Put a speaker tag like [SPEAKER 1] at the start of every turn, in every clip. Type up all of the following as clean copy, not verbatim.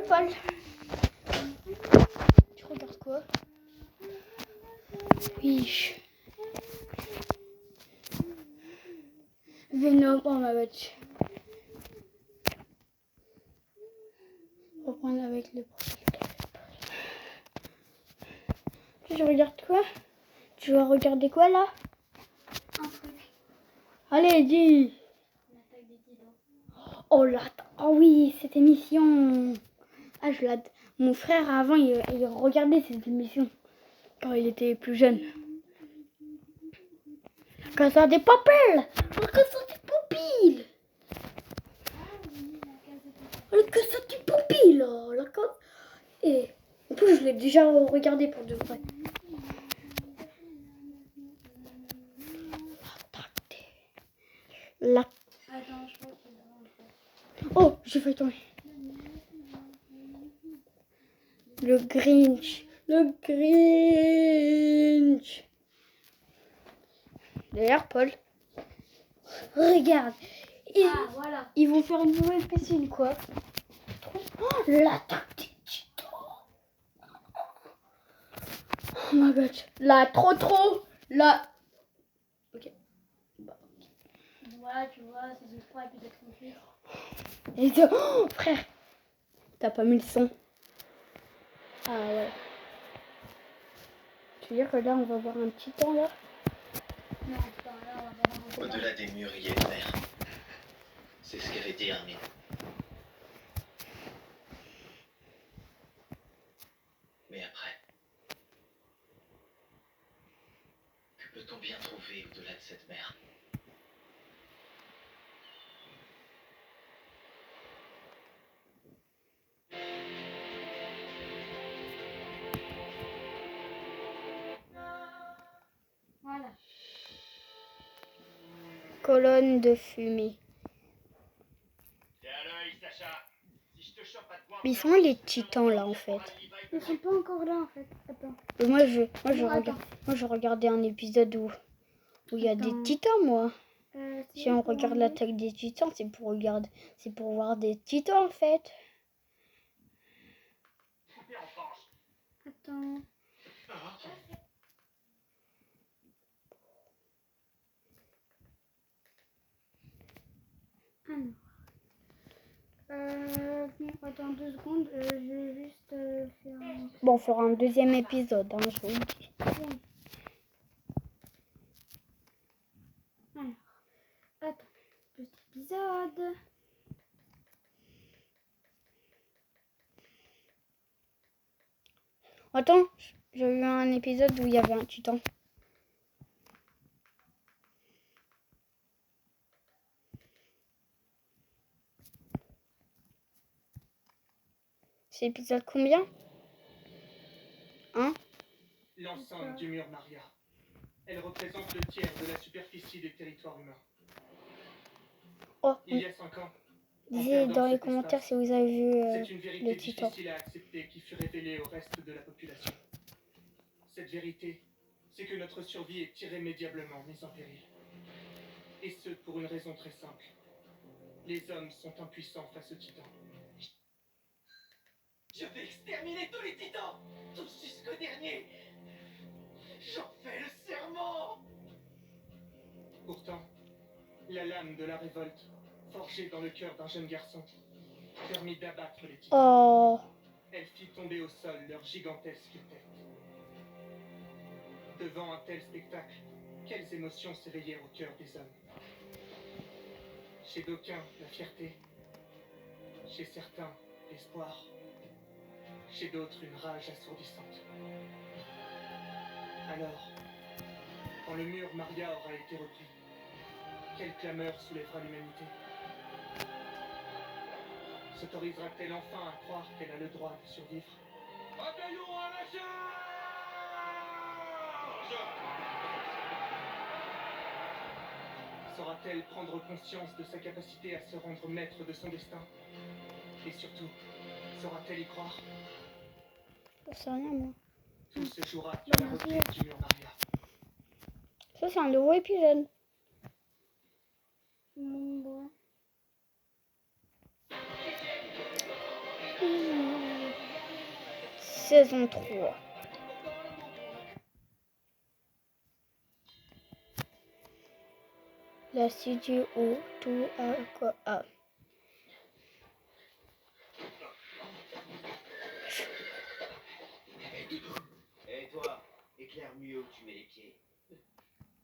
[SPEAKER 1] Paul. Tu regardes quoi? Oui. Venom, oh ma bête. Reprendre avec le... Tu regardes quoi? Tu vas regarder quoi là?
[SPEAKER 2] Un truc.
[SPEAKER 1] Allez, dis.
[SPEAKER 2] L'attaque des titans.
[SPEAKER 1] Oh là, oh oui, cette émission. Ah, mon frère avant, il regardait cette émission quand il était plus jeune. La Casa des Papel. La Casa des Papel.
[SPEAKER 2] Ah oui, la case des titans.
[SPEAKER 1] La Casa des Papel, là. La Casa... Et en plus, je l'ai déjà regardé pour de vrai. La...
[SPEAKER 2] Attends, je crois qu'il est devant le fait.
[SPEAKER 1] Oh, j'ai failli tomber. Le Grinch. Le Grinch. D'ailleurs, Paul, regarde.
[SPEAKER 2] Ah, voilà.
[SPEAKER 1] Ils vont faire une nouvelle piscine, quoi. Oh, l'attaque des titans. Oh my god. Là, trop. Là. Ok.
[SPEAKER 2] Voilà, tu vois, c'est une fois peut-être confus.
[SPEAKER 1] Et ça... Oh, frère. T'as pas mis le son. Ah ouais. Tu veux dire que là, on va voir un titan, là?
[SPEAKER 2] Non, putain, là, on va voir un peu.
[SPEAKER 3] Au-delà des murs, il y a une mer. C'est ce qu'avait dit Hermine. Mais après, que peut-on bien trouver au-delà de cette mer?
[SPEAKER 2] Voilà.
[SPEAKER 1] Colonne de fumée. Mais ils sont où les titans, là, en fait?
[SPEAKER 2] Ils sont pas encore là, en fait. Attends.
[SPEAKER 1] Moi, je
[SPEAKER 2] Attends.
[SPEAKER 1] regardais un épisode où il y a des
[SPEAKER 2] Attends.
[SPEAKER 1] titans, moi. Si on
[SPEAKER 2] comment
[SPEAKER 1] regarde
[SPEAKER 2] on
[SPEAKER 1] l'attaque des titans, c'est pour voir des titans, en fait.
[SPEAKER 2] Attends. Non, attends 2 secondes. Je vais juste faire un...
[SPEAKER 1] Bon, on fera un deuxième épisode, hein, je vous le dis.
[SPEAKER 2] Oui. Alors, attends. Petit épisode.
[SPEAKER 1] Attends, j'ai eu un épisode où il y avait un titan. C'est l'épisode combien? Hein?
[SPEAKER 4] L'enceinte du mur Maria. Elle représente le tiers de la superficie des territoires humains.
[SPEAKER 1] Oh,
[SPEAKER 4] Il y a 5 ans,
[SPEAKER 1] disez dans les commentaires si vous avez vu
[SPEAKER 4] c'est une vérité
[SPEAKER 1] les titans.
[SPEAKER 4] difficile à accepter qui fut révélée au reste de la population. Cette vérité, c'est que notre survie est irrémédiablement mise en péril. Et ce, pour une raison très simple. Les hommes sont impuissants face aux titans. Je vais exterminer tous les titans, tous jusqu'au dernier. J'en fais le serment. Pourtant, la lame de la révolte, forgée dans le cœur d'un jeune garçon, permit d'abattre les titans.
[SPEAKER 1] Oh,
[SPEAKER 4] Elle fit tomber au sol leur gigantesque tête. Devant un tel spectacle, quelles émotions s'éveillèrent au cœur des hommes. Chez d'aucuns, la fierté. Chez certains, l'espoir. Chez d'autres, une rage assourdissante. Alors, quand le mur Maria aura été repris, quelle clameur soulèvera l'humanité? S'autorisera-t-elle enfin à croire qu'elle a le droit de survivre? Bataillon à la charge! Saura-t-elle prendre conscience de sa capacité à se rendre maître de son destin? Et surtout, saura-t-elle y croire?
[SPEAKER 1] je sais rien, moi.
[SPEAKER 4] Tout se jouera sur la reprise du mur Maria.
[SPEAKER 1] Ça, c'est un nouveau épisode.
[SPEAKER 2] Bon.
[SPEAKER 1] saison 3. La studio tout à quoi ah.
[SPEAKER 3] Et toi, éclaire mieux où tu mets les pieds.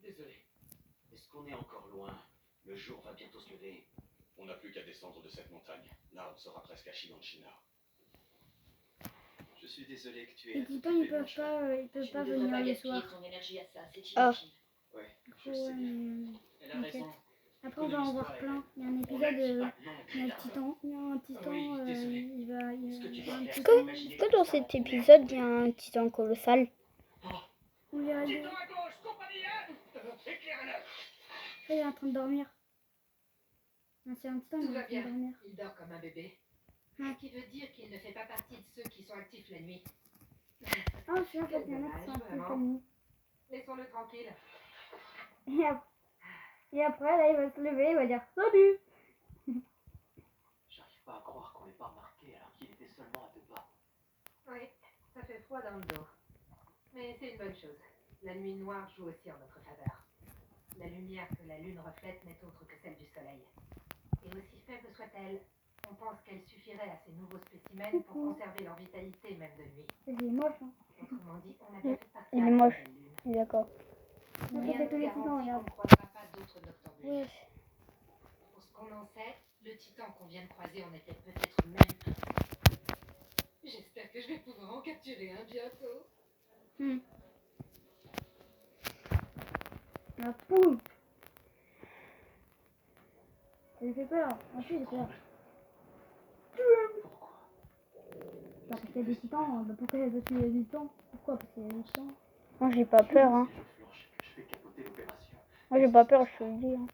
[SPEAKER 4] Désolé.
[SPEAKER 3] Est-ce qu'on est encore loin? Le jour va bientôt se lever.
[SPEAKER 5] On n'a plus qu'à descendre de cette montagne. Là, on sera presque à Shiganshina.
[SPEAKER 3] Je suis désolé que tu aies.
[SPEAKER 2] Les titans, ils peuvent pas venir le soir.
[SPEAKER 6] ton énergie à ça, c'est
[SPEAKER 1] Ah.
[SPEAKER 6] inutile.
[SPEAKER 3] Ouais, je
[SPEAKER 2] Ouais,
[SPEAKER 3] sais bien.
[SPEAKER 2] mais...
[SPEAKER 4] Elle a
[SPEAKER 2] Ok.
[SPEAKER 4] raison.
[SPEAKER 2] Après, on va en voir plein. Il y a un épisode, il y a le titan. Il y a un titan,
[SPEAKER 4] Oui, désolé.
[SPEAKER 2] il va...
[SPEAKER 4] Est-ce que tu vas
[SPEAKER 2] un
[SPEAKER 4] faire
[SPEAKER 2] titan.
[SPEAKER 1] Est-ce que dans cet épisode, il y a un titan colossal?
[SPEAKER 2] On verra bien.
[SPEAKER 4] Titan à gauche, compagnie 1. Éclaire-le.
[SPEAKER 2] Il est en train de dormir. Ah, c'est un titan, il
[SPEAKER 6] Tout
[SPEAKER 2] est en
[SPEAKER 6] va
[SPEAKER 2] train de
[SPEAKER 6] bien.
[SPEAKER 2] dormir.
[SPEAKER 6] Il dort comme un bébé.
[SPEAKER 2] Ouais.
[SPEAKER 6] Ce qui veut dire qu'il ne fait pas partie de ceux qui sont actifs la nuit.
[SPEAKER 2] Ah, je suis en fait, il y en a qui sont un peu
[SPEAKER 6] Vraiment.
[SPEAKER 2] comme nous.
[SPEAKER 6] Laissons-le tranquille.
[SPEAKER 2] Et après, là, il va se lever, il va dire salut.
[SPEAKER 3] J'arrive pas à croire qu'on l'ait pas remarqué alors qu'il était seulement à 2 pas.
[SPEAKER 6] Oui, ça fait froid dans le dos. Mais c'est une bonne chose. La nuit noire joue aussi en notre faveur. La lumière que la lune reflète n'est autre que celle du soleil. Et aussi faible soit-elle, on pense qu'elle suffirait à ces nouveaux spécimens pour conserver leur vitalité même de nuit.
[SPEAKER 2] Il est moche, hein.
[SPEAKER 6] Autrement dit, on a bien fait partie
[SPEAKER 1] Il est
[SPEAKER 6] à la
[SPEAKER 1] moche.
[SPEAKER 6] nouvelle lune.
[SPEAKER 1] Je suis d'accord.
[SPEAKER 2] Donc,
[SPEAKER 6] Rien
[SPEAKER 2] c'est que
[SPEAKER 6] ne
[SPEAKER 2] les
[SPEAKER 6] garantit
[SPEAKER 2] titans,
[SPEAKER 6] qu'on
[SPEAKER 2] regarde.
[SPEAKER 6] ne croisera pas d'autres noctambules.
[SPEAKER 1] Ouais.
[SPEAKER 6] Pour ce qu'on en sait, le titan qu'on vient de croiser en était peut-être même un. J'espère que je vais pouvoir en capturer un bientôt.
[SPEAKER 2] La poule. Ça lui fait peur. Moi aussi, j'ai peur.
[SPEAKER 3] Pourquoi?
[SPEAKER 2] Bah, parce qu'il y a des titans. Bah, pourquoi il y a des titans? Pourquoi? Parce qu'il y a des titans.
[SPEAKER 1] Moi, j'ai pas peur, hein.
[SPEAKER 3] Si je flanche, je fais capoter l'opération.
[SPEAKER 1] Moi, j'ai pas peur, je te le dis. Hein.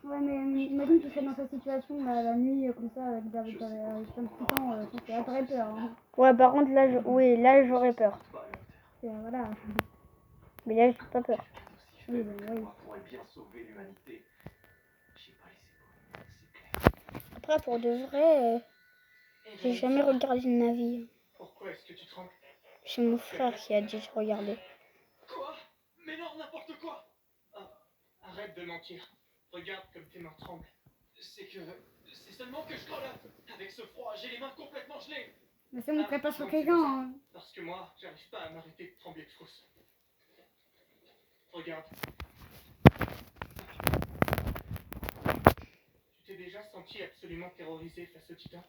[SPEAKER 2] Ouais, mais imagine que tu serais dans cette situation, la nuit, comme ça, avec plein de titans. Je pense que là, t'aurais peur. Hein.
[SPEAKER 1] Ouais, par contre, là, oui, là, j'aurais peur.
[SPEAKER 3] Pas à la hauteur.
[SPEAKER 2] Voilà.
[SPEAKER 1] Mais là, j'ai pas peur.
[SPEAKER 3] Aussi
[SPEAKER 2] Oui,
[SPEAKER 3] faible
[SPEAKER 2] bah,
[SPEAKER 3] que
[SPEAKER 2] oui.
[SPEAKER 3] moi pourrait bien sauver l'humanité. J'ai pas les épaules, c'est clair.
[SPEAKER 1] Après, pour de vrai, j'ai jamais regardé de ma vie.
[SPEAKER 4] Pourquoi est-ce que tu trembles?
[SPEAKER 1] C'est mon frère qui a dit de regarder.
[SPEAKER 4] Quoi? Mais non, n'importe quoi. Ah, arrête de mentir. Regarde comme tes mains tremblent. C'est seulement que je grelotte. Avec ce froid, j'ai les mains complètement gelées.
[SPEAKER 2] Mais ça montrait pas sur
[SPEAKER 4] donc
[SPEAKER 2] quelqu'un.
[SPEAKER 4] c'est ça.
[SPEAKER 2] Hein.
[SPEAKER 4] Parce que moi, j'arrive pas à m'arrêter de trembler de frousse. Regarde. Tu t'es déjà senti absolument terrorisé face au titan?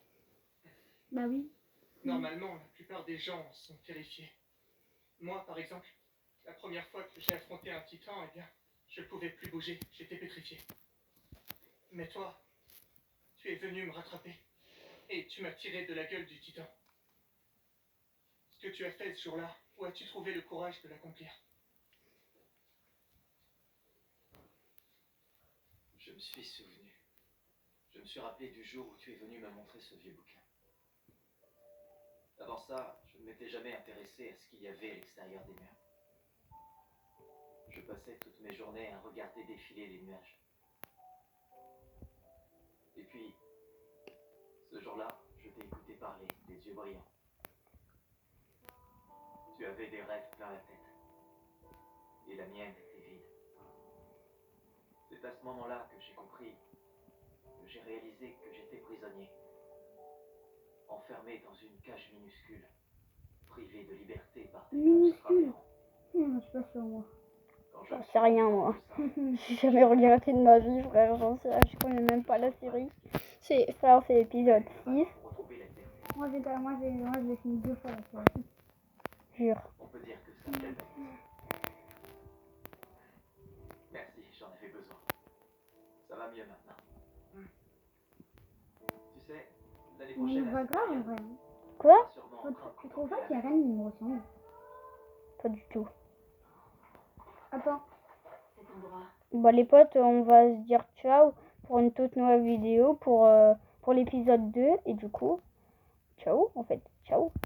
[SPEAKER 2] Bah oui.
[SPEAKER 4] Normalement, la plupart des gens sont terrifiés. Moi, par exemple, la première fois que j'ai affronté un titan, eh bien, je pouvais plus bouger, j'étais pétrifié. Mais toi, tu es venu me rattraper. Et tu m'as tiré de la gueule du titan. Ce que tu as fait ce jour-là, où as-tu trouvé le courage de l'accomplir?
[SPEAKER 3] Je me suis souvenu. Je me suis rappelé du jour où tu es venu me montrer ce vieux bouquin. Avant ça, je ne m'étais jamais intéressé à ce qu'il y avait à l'extérieur des murs. Je passais toutes mes journées à regarder défiler les nuages. Et puis, ce jour-là, je t'ai écouté parler, les yeux brillants. Tu avais des rêves plein la tête. Et la mienne était vide. C'est à ce moment-là que j'ai compris, que j'ai réalisé que j'étais prisonnier. Enfermé dans une cage minuscule, privé de liberté par des monstres
[SPEAKER 2] Minuscule.
[SPEAKER 3] aberrants.
[SPEAKER 2] Je suis pas sûre, moi.
[SPEAKER 3] Quand je
[SPEAKER 1] J'en
[SPEAKER 3] me
[SPEAKER 1] sais
[SPEAKER 3] suis
[SPEAKER 1] rien,
[SPEAKER 3] rendu
[SPEAKER 1] moi.
[SPEAKER 3] compte de ça,
[SPEAKER 1] J'ai jamais regardé de ma vie, frère. J'en sais rien. Je connais même pas la série. C'est l'épisode 6.
[SPEAKER 3] pour retrouver la terre,
[SPEAKER 2] Moi, je l'ai fini 2 fois, la série.
[SPEAKER 1] Jure.
[SPEAKER 3] on peut dire que ça me calme. Merci, j'en avais besoin. Ça va mieux maintenant. Tu sais, l'année
[SPEAKER 2] Mais
[SPEAKER 3] prochaine...
[SPEAKER 2] il voit grave, en vrai. Hein.
[SPEAKER 1] Quoi?
[SPEAKER 2] Je trouve pas qu'il y a rien qui me ressemble.
[SPEAKER 1] Pas du tout.
[SPEAKER 2] Attends.
[SPEAKER 6] Cet endroit.
[SPEAKER 1] Bah, les potes, on va se dire ciao pour une toute nouvelle vidéo pour l'épisode 2. Et du coup, ciao, en fait. Ciao.